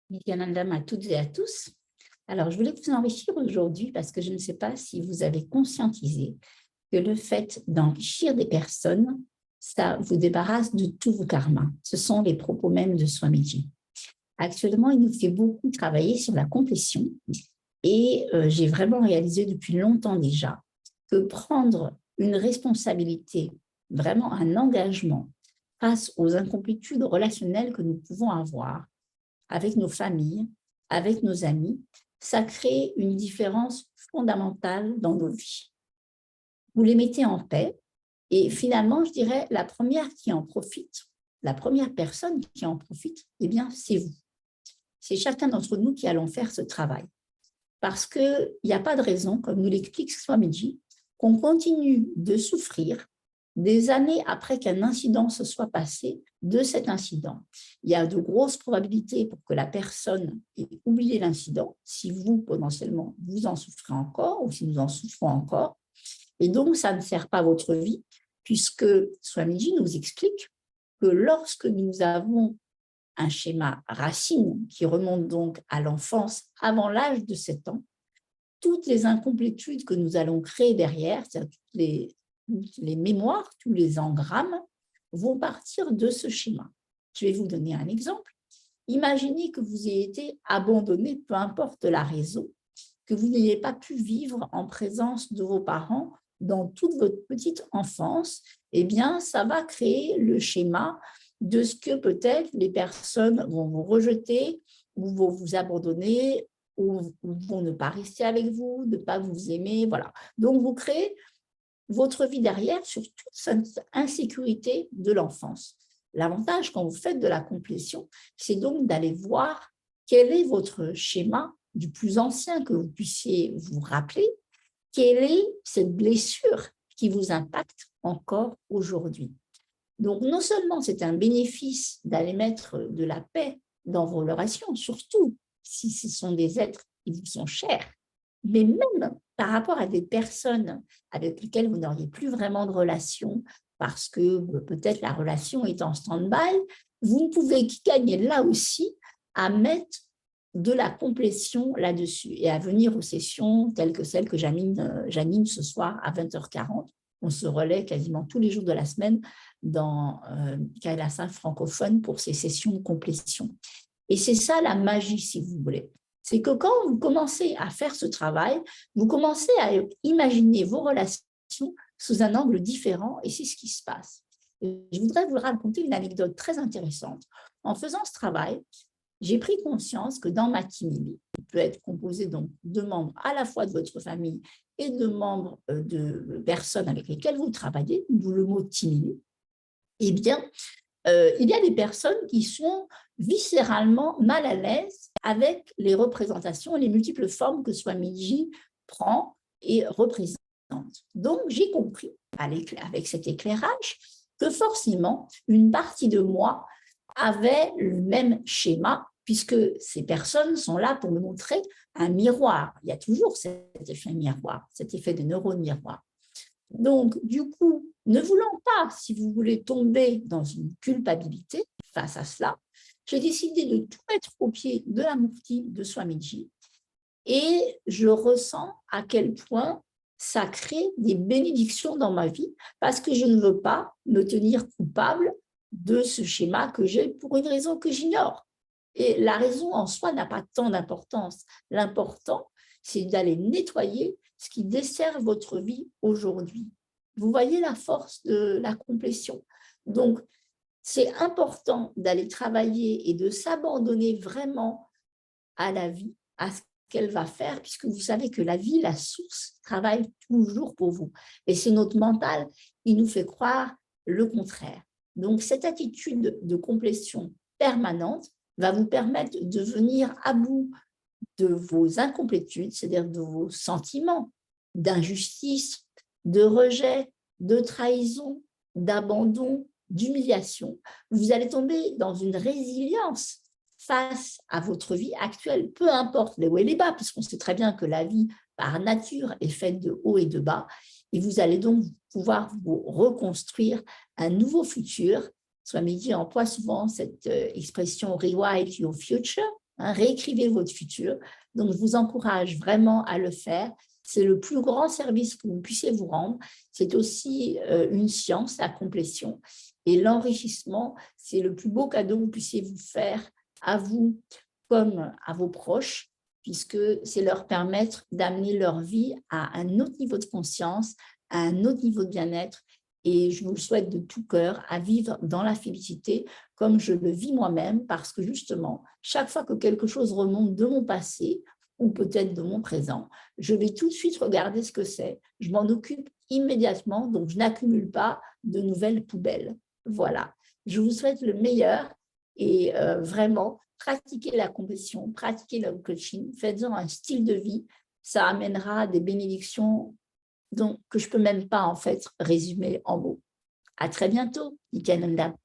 Bien, madame, à toutes et à tous. Alors, je voulais vous enrichir aujourd'hui parce que je ne sais pas si vous avez conscientisé que le fait d'enrichir des personnes, ça vous débarrasse de tous vos karmas. Ce sont les propos même de Swamiji. Actuellement, il nous fait beaucoup travailler sur la complétion et j'ai vraiment réalisé depuis longtemps déjà que prendre une responsabilité, vraiment un engagement face aux incomplétudes relationnelles que nous pouvons avoir, avec nos familles, avec nos amis, ça crée une différence fondamentale dans nos vies. Vous les mettez en paix et finalement, je dirais, la première qui en profite, la première personne qui en profite, eh bien, c'est vous. C'est chacun d'entre nous qui allons faire ce travail. Parce qu'il n'y a pas de raison, comme nous l'explique Swamiji, qu'on continue de souffrir des années après qu'un incident se soit passé de cet incident. Il y a de grosses probabilités pour que la personne ait oublié l'incident, si vous, potentiellement, vous en souffrez encore ou si nous en souffrons encore. Et donc, ça ne sert pas votre vie, puisque Swamiji nous explique que lorsque nous avons un schéma racine qui remonte donc à l'enfance avant l'âge de 7 ans, toutes les incomplétudes que nous allons créer derrière, c'est-à-dire toutes les mémoires, tous les engrammes, vont partir de ce schéma. Je vais vous donner un exemple. Imaginez que vous ayez été abandonné, peu importe la raison, que vous n'ayez pas pu vivre en présence de vos parents dans toute votre petite enfance. Eh bien, ça va créer le schéma de ce que peut-être les personnes vont vous rejeter ou vont vous abandonner ou vont ne pas rester avec vous, ne pas vous aimer, voilà. Donc, vous créez votre vie derrière sur toute cette insécurité de l'enfance. L'avantage quand vous faites de la complétion, c'est donc d'aller voir quel est votre schéma du plus ancien que vous puissiez vous rappeler, quelle est cette blessure qui vous impacte encore aujourd'hui. Donc, non seulement c'est un bénéfice d'aller mettre de la paix dans vos relations, surtout si ce sont des êtres qui vous sont chers, mais même par rapport à des personnes avec lesquelles vous n'auriez plus vraiment de relation parce que peut-être la relation est en stand-by, vous ne pouvez gagner là aussi à mettre de la complétion là-dessus et à venir aux sessions telles que celles que j'anime ce soir à 20h40. On se relaie quasiment tous les jours de la semaine dans Kailasan francophone pour ces sessions de complétion. Et c'est ça la magie, si vous voulez. C'est que quand vous commencez à faire ce travail, vous commencez à imaginer vos relations sous un angle différent et c'est ce qui se passe. Et je voudrais vous raconter une anecdote très intéressante. En faisant ce travail, j'ai pris conscience que dans ma Timili, qui peut être composée donc de membres à la fois de votre famille et de membres de personnes avec lesquelles vous travaillez, d'où le mot Timili, eh bien, il y a des personnes qui sont viscéralement mal à l'aise avec les représentations, les multiples formes que Swamiji prend et représente. Donc, j'ai compris, avec cet éclairage, que forcément, une partie de moi avait le même schéma, puisque ces personnes sont là pour me montrer un miroir. Il y a toujours cet effet miroir, cet effet de neurone miroir. Donc, du coup, ne voulant pas, si vous voulez, tomber dans une culpabilité face à cela, j'ai décidé de tout mettre au pied de la Mukti de Swamiji et je ressens à quel point ça crée des bénédictions dans ma vie parce que je ne veux pas me tenir coupable de ce schéma que j'ai pour une raison que j'ignore. Et la raison en soi n'a pas tant d'importance. L'important, c'est d'aller nettoyer ce qui dessert votre vie aujourd'hui. Vous voyez la force de la complétion. Donc, c'est important d'aller travailler et de s'abandonner vraiment à la vie, à ce qu'elle va faire, puisque vous savez que la vie, la source, travaille toujours pour vous. Et c'est notre mental qui nous fait croire le contraire. Donc, cette attitude de complétion permanente va vous permettre de venir à bout de vos incomplétudes, c'est-à-dire de vos sentiments d'injustice, de rejet, de trahison, d'abandon, d'humiliation. Vous allez tomber dans une résilience face à votre vie actuelle, peu importe les hauts et les bas, puisqu'on sait très bien que la vie, par nature, est faite de hauts et de bas, et vous allez donc pouvoir vous reconstruire un nouveau futur. Swamiji emploie souvent cette expression « rewrite your future », hein, réécrivez votre futur. Donc, je vous encourage vraiment à le faire. C'est le plus grand service que vous puissiez vous rendre. C'est aussi une science, la complétion. Et l'enrichissement, c'est le plus beau cadeau que vous puissiez vous faire à vous comme à vos proches, puisque c'est leur permettre d'amener leur vie à un autre niveau de conscience, à un autre niveau de bien-être. Et je vous le souhaite de tout cœur, à vivre dans la félicité comme je le vis moi-même, parce que justement, chaque fois que quelque chose remonte de mon passé, ou peut-être de mon présent, je vais tout de suite regarder ce que c'est. Je m'en occupe immédiatement, donc je n'accumule pas de nouvelles poubelles. Voilà. Je vous souhaite le meilleur et vraiment, pratiquez la compétition, pratiquez le coaching, faites-en un style de vie. Ça amènera des bénédictions que je ne peux même pas en fait résumer en mots. À très bientôt, Nikananda.